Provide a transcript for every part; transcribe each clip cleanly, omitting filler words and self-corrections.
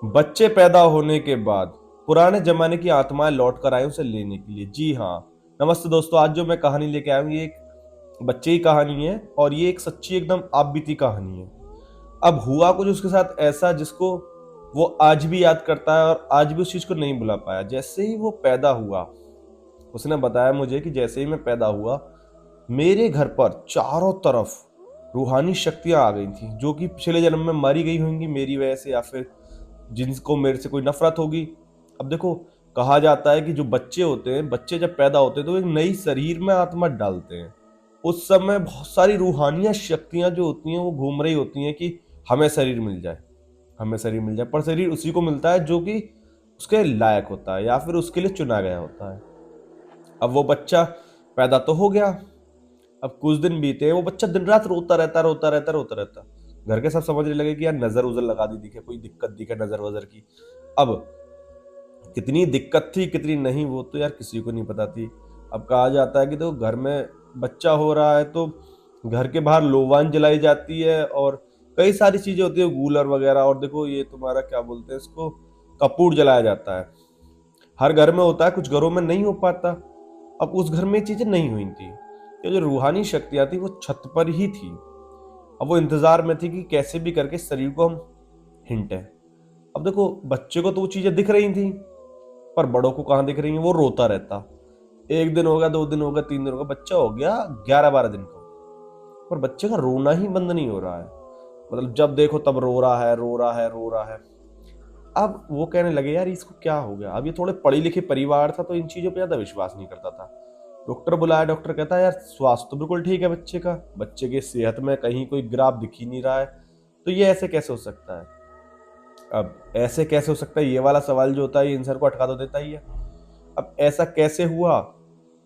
बच्चे पैदा होने के बाद पुराने जमाने की आत्माएं लौट कर आई उसे लेने के लिए। जी हाँ। नमस्ते दोस्तों, आज जो मैं कहानी लेके आया हूँ ये एक बच्चे की कहानी है और ये एक सच्ची एकदम आप बीती कहानी है। अब हुआ कुछ उसके साथ ऐसा जिसको वो आज भी याद करता है और आज भी उस चीज को नहीं भुला पाया। जैसे ही वो पैदा हुआ, उसने बताया मुझे कि जैसे ही मैं पैदा हुआ मेरे घर पर चारों तरफ रूहानी शक्तियां आ गई थी, जो कि पिछले जन्म में मारी गई होंगी मेरी वजह से, या फिर जिनको मेरे से कोई नफरत होगी। अब देखो, कहा जाता है कि जो बच्चे होते हैं, बच्चे जब पैदा होते हैं तो एक नई शरीर में आत्मा डालते हैं। उस समय बहुत सारी रूहानियां शक्तियां जो होती हैं वो घूम रही होती हैं कि हमें शरीर मिल जाए, हमें शरीर मिल जाए। पर शरीर उसी को मिलता है जो कि उसके लायक होता है या फिर उसके लिए चुना गया होता है। अब वो बच्चा पैदा तो हो गया। अब कुछ दिन बीते, वो बच्चा दिन रात रोता रहता रोता रहता रोता रहता। घर के सब समझने लगे कि यार नजर उजर लगा दी, दिखे कोई दिक्कत दिखे नजर वजर की। अब कितनी दिक्कत थी कितनी नहीं वो तो यार किसी को नहीं पता थी। अब कहा जाता है कि तो घर में बच्चा हो रहा है तो घर के बाहर लोवान जलाई जाती है और कई सारी चीजें होती है, गूलर वगैरह, और देखो ये तुम्हारा क्या बोलते हैं इसको, कपूर जलाया जाता है। हर घर में होता है, कुछ घरों में नहीं हो पाता। अब उस घर में ये चीजें नहीं हुई थी। ये जो रूहानी शक्तियां थी वो छत पर ही थी। अब वो इंतजार में थी कि कैसे भी करके शरीर को हम हिंटे। अब देखो, बच्चे को तो वो चीजें दिख रही थी पर बड़ों को कहाँ दिख रही है। वो रोता रहता। एक दिन हो गया, 2 दिन हो गया, 3 दिन हो गया, बच्चा हो गया 11-12 दिन का, पर बच्चे का रोना ही बंद नहीं हो रहा है। मतलब जब देखो तब रो रहा है रो रहा है रो रहा है। अब वो कहने लगे यार इसको क्या हो गया। अब ये थोड़े पढ़े लिखे परिवार था तो इन चीजों पे ज्यादा विश्वास नहीं करता था। डॉक्टर बुलाया, डॉक्टर कहता है यार स्वास्थ्य तो बिल्कुल ठीक है बच्चे का, बच्चे की सेहत में कहीं कोई ग्राफ दिख ही नहीं रहा है, तो ये ऐसे कैसे हो सकता है। अब ऐसे कैसे हो सकता है, ये वाला सवाल जो होता है ये इंसान को अटका तो देता ही है। अब ऐसा कैसे हुआ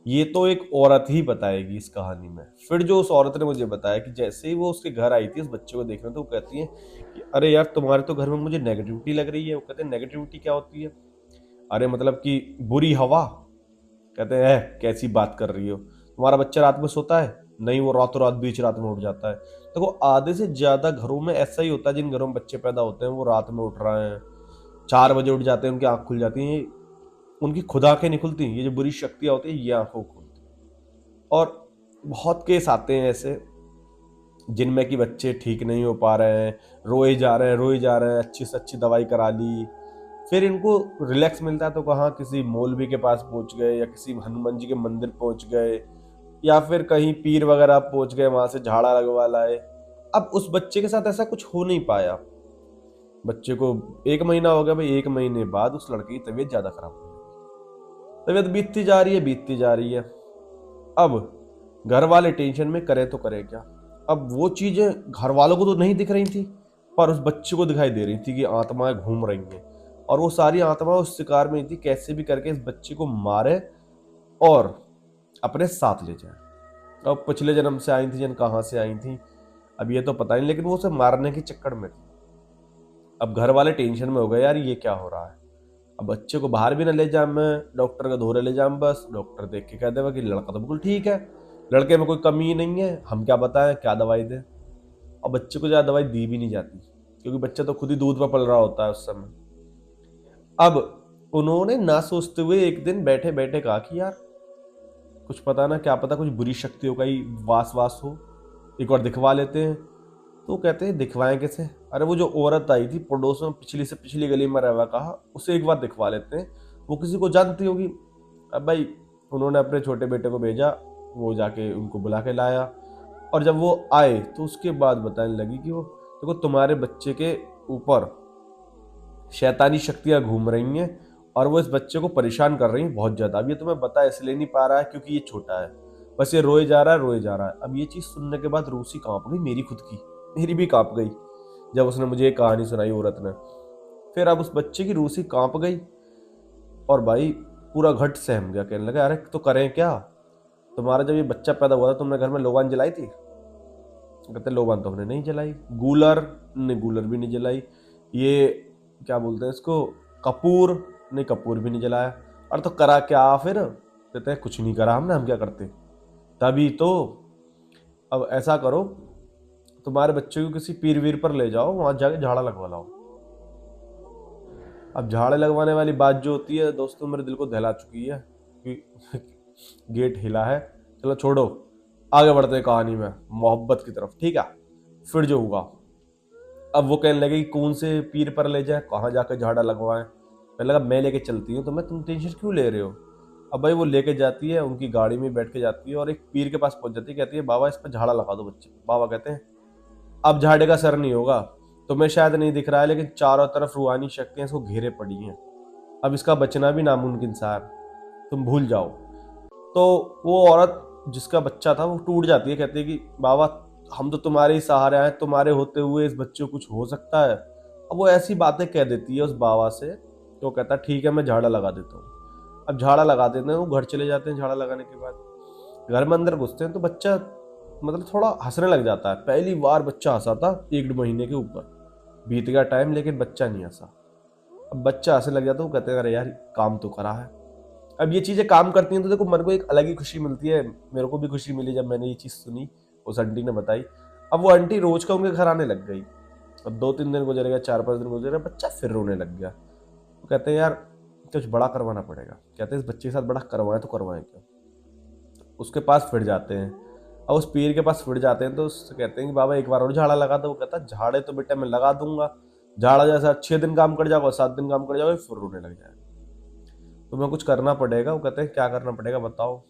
ये तो एक औरत ही बताएगी इस कहानी में। फिर जो उस औरत ने मुझे बताया कि जैसे ही वो उसके घर आई थी उस बच्चे को देखने, तो वो कहती है कि अरे यार तुम्हारे तो घर में मुझे नेगेटिविटी लग रही है। वो कहते हैं नेगेटिविटी क्या होती है। अरे मतलब कि बुरी हवा। कहते हैं कैसी बात कर रही हो, तुम्हारा बच्चा रात में सोता है? नहीं, वो रातों रात बीच रात में उठ जाता है। देखो आधे से ज्यादा घरों में ऐसा ही होता है, जिन घरों में बच्चे पैदा होते हैं वो रात में उठ रहे हैं, 4 बजे उठ जाते हैं, उनकी आंख खुल जाती है। उनकी खुद आंखें नहीं खुलती, ये जो बुरी शक्तियां होती है ये आंखों को खुलती। और बहुत केस आते हैं ऐसे जिनमें कि बच्चे ठीक नहीं हो पा रहे हैं, रोए जा रहे हैं रोए जा रहे हैं, अच्छी से अच्छी दवाई करा ली, फिर इनको रिलैक्स मिलता है तो कहाँ किसी मौलवी के पास पहुंच गए या किसी हनुमान जी के मंदिर पहुंच गए या फिर कहीं पीर वगैरह पहुंच गए, वहां से झाड़ा लगवा लाए। अब उस बच्चे के साथ ऐसा कुछ हो नहीं पाया। बच्चे को 1 महीना हो गया भाई, 1 महीने बाद उस लड़के की तबीयत ज्यादा खराब हो गई। तबीयत बीतती जा रही है बीतती जा रही है। अब घर वाले टेंशन में करें तो करें क्या। अब वो चीजें घर वालों को तो नहीं दिख रही थी पर उस बच्चे को दिखाई दे रही थी कि आत्माएं घूम रही हैं और वो सारी आत्माएं उस शिकार में थी कैसे भी करके इस बच्चे को मारे और अपने साथ ले जाए। अब पिछले जन्म से आई थी जन कहाँ से आई थी अब ये तो पता नहीं, लेकिन वो उसे मारने के चक्कर में थी। अब घर वाले टेंशन में हो गए यार ये क्या हो रहा है। अब बच्चे को बाहर भी ना ले जाऊं मैं, डॉक्टर का धोरे ले जाऊं, बस डॉक्टर देख के कह देगा कि लड़का तो बिल्कुल ठीक है, लड़के में कोई कमी ही नहीं है, हम क्या बताएं क्या दवाई दें। और बच्चे को ज्यादा दवाई दी भी नहीं जाती क्योंकि बच्चा तो खुद ही दूध पर पल रहा होता है उस समय। अब उन्होंने ना सोचते हुए एक दिन बैठे बैठे कहा कि यार कुछ पता ना, क्या पता कुछ बुरी शक्तियों का ही वास वास हो, एक बार दिखवा लेते हैं। तो कहते हैं दिखवाएं कैसे। अरे वो जो औरत आई थी पड़ोस में पिछली से पिछली गली में रहवा, कहा उसे एक बार दिखवा लेते हैं, वो किसी को जानती होगी। अब भाई उन्होंने अपने छोटे बेटे को भेजा, वो जाके उनको बुला के लाया। और जब वो आए तो उसके बाद बताने लगी कि वो देखो तुम्हारे बच्चे के ऊपर शैतानी शक्तियां घूम रही हैं और वो इस बच्चे को परेशान कर रही हैं बहुत ज्यादा। अब ये तुम्हें बता इसलिए नहीं पा रहा है क्योंकि ये छोटा है, बस ये रोए जा रहा है रोए जा रहा है। अब ये चीज सुनने के बाद रूसी कांप गई, मेरी खुद की मेरी भी कांप गई जब उसने मुझे ये कहानी सुनाई औरत ने। फिर अब उस बच्चे की रूसी कांप गई और भाई पूरा घट सहम गया, कहने लगा अरे तो करें क्या, तुम्हारा जब ये बच्चा पैदा हुआ था तुमने घर में लोबान जलाई थी? कहते लोबान तो हमने नहीं जलाई। गूलर ने गूलर भी नहीं जलाई। ये क्या बोलते हैं इसको, कपूर ने कपूर भी नहीं जलाया। और तो करा क्या फिर? कहते हैं कुछ नहीं करा हमने, हम क्या करते। तभी तो अब ऐसा करो, तुम्हारे बच्चे को किसी पीर वीर पर ले जाओ, वहां जाके झाड़ा लगवा लाओ। अब झाड़े लगवाने वाली बात जो होती है दोस्तों, मेरे दिल को दहला चुकी है कि गेट हिला है। चलो छोड़ो, आगे बढ़ते हैं कहानी में मोहब्बत की तरफ। ठीक है, फिर जो हुआ, अब वो कहने लगे कि कौन से पीर पर ले जाए, कहाँ जाकर झाड़ा लगवाएं। मैंने लगा मैं लेके चलती हूँ, तो मैं, तुम टेंशन क्यों ले रहे हो। अब भाई वो लेके जाती है, उनकी गाड़ी में बैठ के जाती है और एक पीर के पास पहुंच जाती है। कहती है बाबा इस पर झाड़ा लगा दो बच्चे। बाबा कहते हैं अब झाड़े का सर नहीं होगा, तुम्हें शायद नहीं दिख रहा है, लेकिन चारों तरफ रूहानी शक्तियां इसको घेरे पड़ी हैं, अब इसका बचना भी नामुमकिन सा है, तुम भूल जाओ। तो वो औरत जिसका बच्चा था वो टूट जाती है, कहती है कि बाबा हम तो तुम्हारे ही सहारे आए, तुम्हारे होते हुए इस बच्चे को कुछ हो सकता है। अब वो ऐसी बातें कह देती है उस बाबा से, तो कहता है ठीक है मैं झाड़ा लगा देता हूँ। अब झाड़ा लगा देते हैं, वो घर चले जाते हैं। झाड़ा लगाने के बाद घर में अंदर घुसते हैं तो बच्चा मतलब थोड़ा हंसने लग जाता है। पहली बार बच्चा हंसा था 1 महीने के ऊपर, बीत गया टाइम लेकिन बच्चा नहीं हंसा। अब बच्चा हंसने लग जाता है, वो कहते हैं अरे यार काम तो करा है। अब ये चीजें काम करती हैं तो देखो मन को एक अलग ही खुशी मिलती है। मेरे को भी खुशी मिली जब मैंने ये चीज सुनी, उस आंटी ने बताई। अब वो आंटी रोज का उनके घर आने लग गई। अब 2-3 दिन गुजर गया, 4-5 दिन गुजर गया, बच्चा फिर रोने लग गया। वो कहते हैं यार कुछ बड़ा करवाना पड़ेगा। कहते हैं इस बच्चे के साथ बड़ा करवाएं तो करवाएं क्या। उसके पास फिर जाते हैं, और उस पीर के पास फिर जाते हैं तो उससे कहते हैं कि बाबा एक बार और झाड़ा लगा दो। वो कहता है झाड़े तो बेटा मैं लगा दूंगा, झाड़ा जैसा 6 दिन काम कर जाओगे, 7 दिन काम कर जाओगे, फिर रोने लग जाएगा। तुम्हें कुछ करना पड़ेगा। वो कहते हैं क्या करना पड़ेगा बताओ।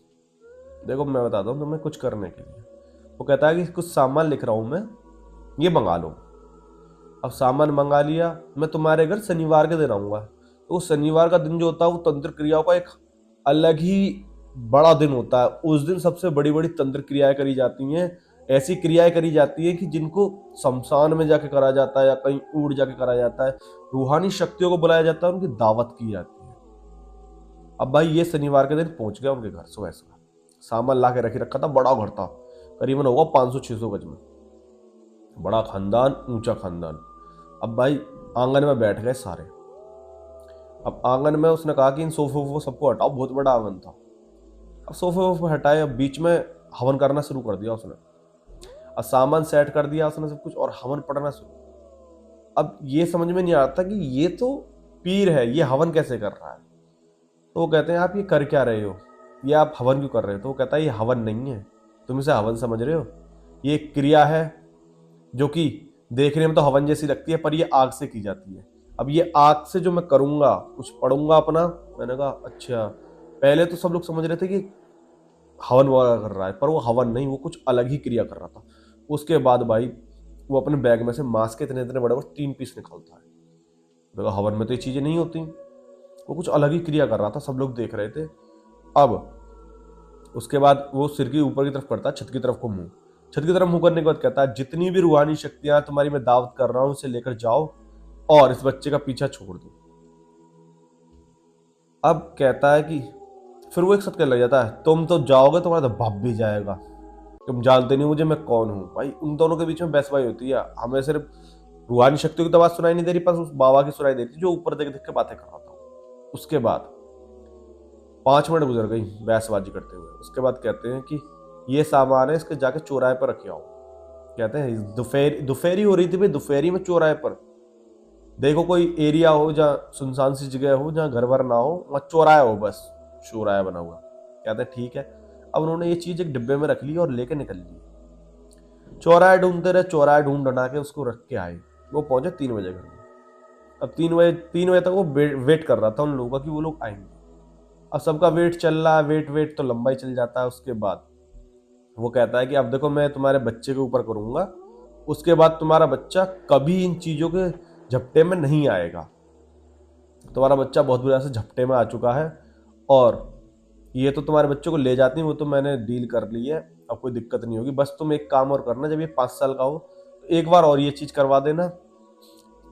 देखो मैं बताता हूँ तुम्हें कुछ करने के लिए। वो कहता है कि कुछ सामान लिख रहा हूँ मैं, ये मंगा लो। अब सामान मंगा लिया, मैं तुम्हारे घर शनिवार के दिन आऊंगा। तो शनिवार का दिन जो होता है वो तंत्र क्रियाओं का एक अलग ही बड़ा दिन होता है। उस दिन सबसे बड़ी बड़ी तंत्र क्रियाएं करी जाती हैं। ऐसी क्रियाएं करी जाती है कि जिनको शमशान में जाके करा जाता है या कहीं ऊड़ जाके करा जाता है। रूहानी शक्तियों को बुलाया जाता है, उनकी दावत की जाती है। अब भाई ये शनिवार के दिन पहुंच गया उनके घर सुबह सुबह, सामान ला के रखी रखा था। बड़ा घर था, करीबन होगा 500-600 गज में, बड़ा खानदान, ऊंचा खानदान। अब भाई आंगन में बैठ गए सारे। अब आंगन में उसने कहा कि इन सोफे वोफे सबको हटाओ, बहुत बड़ा आंगन था। अब सोफे वोफे हटाए, अब बीच में हवन करना शुरू कर दिया उसने। अब सामान सेट कर दिया उसने सब कुछ, और हवन पढ़ना शुरू। अब ये समझ में नहीं आता कि ये तो पीर है, ये हवन कैसे कर रहा है। तो वो कहते हैं आप ये कर क्या रहे हो, ये आप हवन क्यों कर रहे हो। तो वो कहता है ये हवन नहीं है, तुम इसे हवन समझ रहे हो, ये एक क्रिया है जो कि देखने में तो हवन जैसी लगती है, पर ये आग से की जाती है। अब ये आग से जो मैं करूंगा, कुछ पढ़ूंगा अपना। मैंने कहा अच्छा। पहले तो सब लोग समझ रहे थे कि हवन वगैरह कर रहा है, पर वो हवन नहीं, वो कुछ अलग ही क्रिया कर रहा था। उसके बाद भाई वो अपने बैग में से मांस के इतने इतने बड़े बड़े 3 पीस निकालता है। देखा हवन में तो ये चीजें नहीं होती, वो कुछ अलग ही क्रिया कर रहा था, सब लोग देख रहे थे। अब उसके बाद वो सिर के ऊपर की तरफ करता है, छत की तरफ को मुंह, छत की तरफ मुंह करने के बाद कहता है जितनी भी रूहानी शक्तियां तुम्हारी मैं दावत कर रहा हूं उसे लेकर जाओ और इस बच्चे का पीछा छोड़ दो। अब कहता है कि फिर वो एक साथ कहने लग जाता है तुम तो जाओगे, तुम्हारा तो बाप भी जाएगा, तुम जानते नहीं मुझे मैं कौन हूँ। भाई उन दोनों के बीच में बहसबाई होती है। हमें सिर्फ रूहानी शक्तियों की तो बात सुनाई नहीं दे रही, पर उस बाबा की सुनाई देती जो ऊपर देख देख के बातें कर रहा था। उसके बाद 5 मिनट गुजर गई बहसबाजी करते हुए। उसके बाद कहते हैं कि ये सामान है, इसके जाके चौराहे पर रखे आओ। कहते हैं दोपहरी हो रही थी भाई, दोपहरी में चौराहे पर। देखो कोई एरिया हो जहाँ सुनसान सी जगह हो, जहाँ घर भर ना हो, वहाँ चौराहा हो, बस चौराहा बना हुआ। कहते हैं ठीक है। अब उन्होंने ये चीज एक डिब्बे में रख ली और लेके निकल ली। चौराहा ढूंढते रहे, चौराहा ढूंढ ढूंढा के उसको रख के आए। वो पहुंचे 3 बजे घर में। अब 3 बजे तक वो वेट कर रहा था उन लोगों का कि वो लोग आएंगे। अब सबका वेट चल रहा है, वेट तो लंबा ही चल जाता है। उसके बाद वो कहता है कि अब देखो मैं तुम्हारे बच्चे के ऊपर करूंगा, उसके बाद तुम्हारा बच्चा कभी इन चीजों के झपटे में नहीं आएगा। तुम्हारा बच्चा बहुत बुरा से झपटे में आ चुका है, और ये तो तुम्हारे बच्चे को ले जाती है, वो तो मैंने डील कर ली है, अब कोई दिक्कत नहीं होगी। बस तुम एक काम और करना, जब ये 5 साल का हो तो एक बार और ये चीज करवा देना,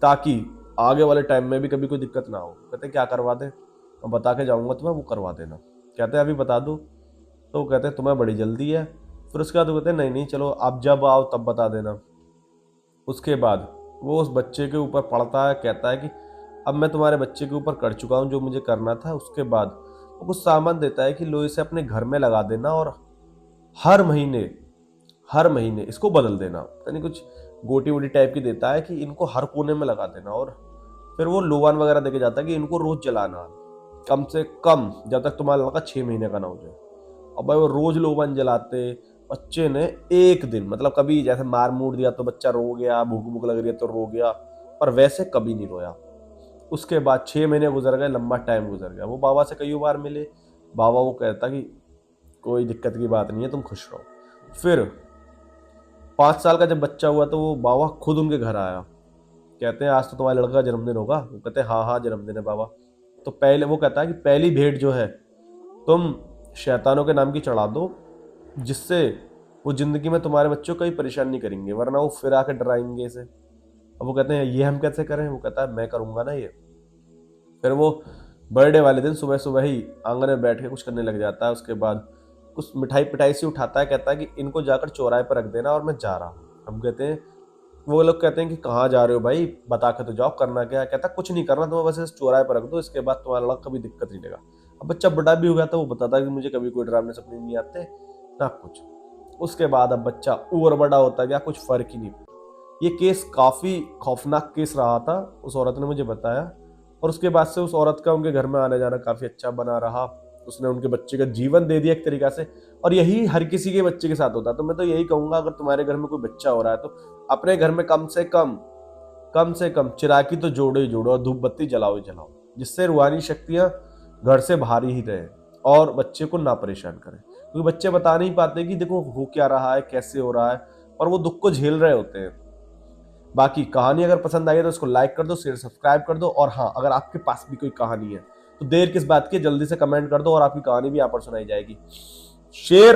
ताकि आगे वाले टाइम में भी कभी कोई दिक्कत ना हो। कहते क्या करवा दे, मैं बता के जाऊंगा तुम्हें, वो करवा देना। कहते हैं अभी बता दो। तो वो कहते हैं तुम्हें बड़ी जल्दी है। फिर उसके बाद वो कहते हैं नहीं नहीं चलो आप जब आओ तब बता देना। उसके बाद वो उस बच्चे के ऊपर पड़ता है, कहता है कि अब मैं तुम्हारे बच्चे के ऊपर कर चुका हूँ जो मुझे करना था। उसके बाद वो कुछ सामान देता है कि लो इसे अपने घर में लगा देना, और हर महीने इसको बदल देना। यानी कुछ गोटी वोटी टाइप की देता है कि इनको हर कोने में लगा देना, और फिर वो लोबान वगैरह देके जाता है कि इनको रोज जलाना, कम से कम जब तक तुम्हारा लड़का 6 महीने का ना हो जाए। अब भाई वो रोज लोबान जलाते। बच्चे ने एक दिन, मतलब कभी जैसे मार मूड दिया तो बच्चा रो गया, भूख भूख लग रही है तो रो गया, पर वैसे कभी नहीं रोया। उसके बाद 6 महीने गुजर गए, लंबा टाइम गुजर गया। वो बाबा से कई बार मिले, बाबा वो कहता कि कोई दिक्कत की बात नहीं है, तुम खुश रहो। फिर 5 साल का जब बच्चा हुआ तो वो बाबा खुद उनके घर आया। कहते हैं आज तो तुम्हारे लड़का का जन्मदिन होगा। वो कहते हैं हाँ हाँ जन्मदिन है बाबा। तो पहले वो कहता है कि पहली भेंट जो है तुम शैतानों के नाम की चढ़ा दो, जिससे वो जिंदगी में तुम्हारे बच्चों को कोई परेशान नहीं करेंगे, वरना वो फिर आके डराएंगे इसे। अब वो कहते हैं ये हम कैसे करें? वो कहता है मैं करूंगा ना ये। फिर वो बर्थडे वाले दिन सुबह सुबह ही आंगन में बैठ के कुछ करने लग जाता है। उसके बाद कुछ मिठाई पिठाई सी उठाता है, कहता है कि इनको जाकर चौराहे पर रख देना और मैं जा रहा हूँ। हम कहते हैं, वो लोग कहते हैं कि कहाँ जा रहे हो भाई, बता के तो जाओ, करना क्या है? कहता कुछ नहीं करना, तुम्हें बस इस चौराहे पर रख दो, इसके बाद तुम्हारा लड़का कभी दिक्कत नहीं देगा। अब बच्चा बड़ा भी हो गया था, वो बताता है कि मुझे कभी कोई डरावने सपने नहीं आते ना कुछ। उसके बाद अब बच्चा और बड़ा होता गया, कुछ फर्क ही नहीं पड़ा। ये केस काफी खौफनाक केस रहा था, उस औरत ने मुझे बताया। और उसके बाद से उस औरत का उनके घर में आने जाना काफी अच्छा बना रहा। उसने उनके बच्चे का जीवन दे दिया एक तरीका से। और यही हर किसी के बच्चे के साथ होता है। तो मैं तो यही कहूंगा, अगर तुम्हारे घर में कोई बच्चा हो रहा है तो अपने घर में कम से कम चिरागी तो जोड़ो ही जोड़ो, और धूप बत्ती जलाओ ही जलाओ, जिससे रूहानी शक्तियां घर से बाहर ही रहे और बच्चे को ना परेशान करें। क्योंकि बच्चे बता नहीं पाते कि देखो हो क्या रहा है, कैसे हो रहा है, और वो दुख को झेल रहे होते हैं। बाकी कहानी अगर पसंद आई है तो इसको लाइक कर दो, शेयर सब्सक्राइब कर दो। और हाँ, अगर आपके पास भी कोई कहानी है तो देर किस बात की, जल्दी से कमेंट कर दो और आपकी कहानी भी यहाँ पर सुनाई जाएगी। शेयर